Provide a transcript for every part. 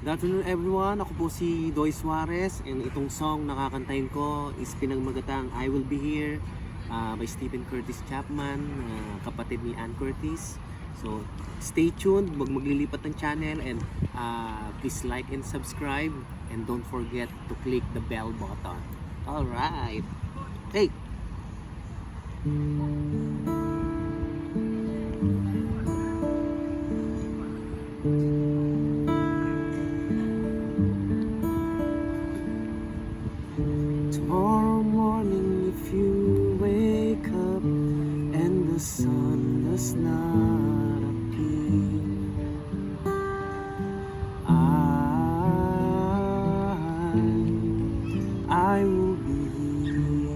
Good afternoon everyone, ako po si Doy Suarez and itong song na kakantahin ko is pinangmagatang I Will Be Here by Stephen Curtis Chapman, kapatid ni Ann Curtis. So stay tuned, maglilipat ng channel and please like and subscribe and don't forget to click the bell button. Alright, hey! Tomorrow morning if you wake up and the sun does not appear, I will be here.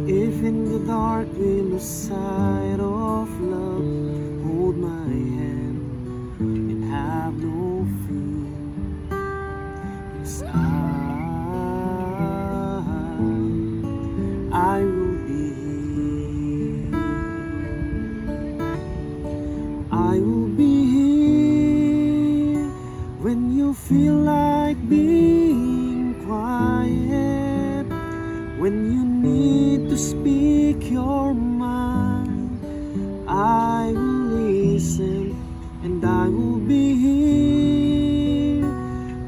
If in the dark we lose sight of love, hold my hand and have no fear. Yes, I will be here. I will be here when you feel like being quiet, when you need to speak your mind. I will listen and I will be here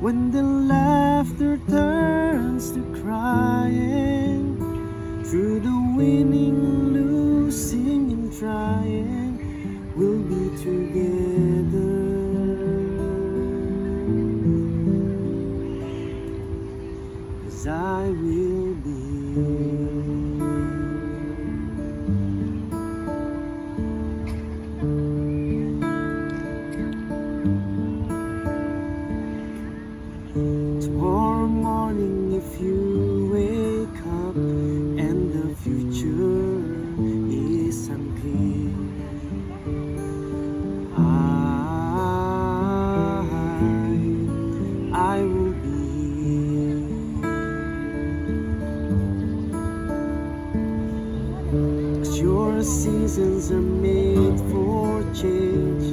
when the laughter turns to crying, through the winning, losing and trying, we'll be together. 'Cause I will be tomorrow morning if you wake up and the future is unclear, I will be here. 'Cause your seasons are made for change,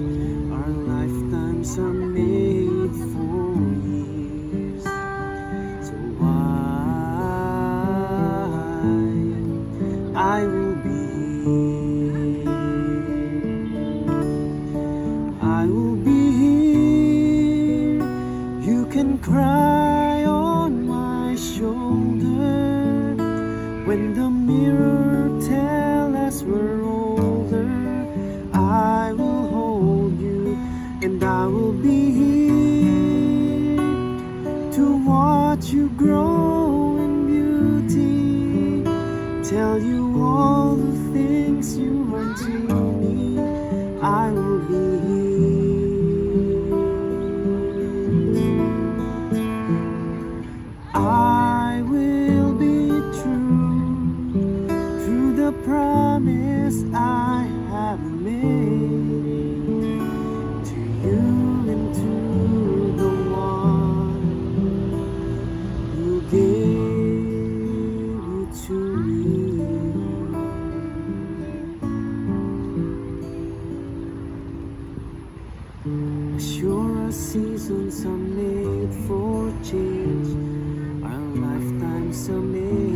our lifetimes are made for years. So I will be here. I will be here. You can cry on my shoulder when the mirror tells us we're older. I will hold you and I will be here to watch you grow in beauty, tell you all the things you are to me. I will be here. I will be true to the promise I have made to you and to the one who gave you to me. Sure, our seasons are made for change, our lifetimes are made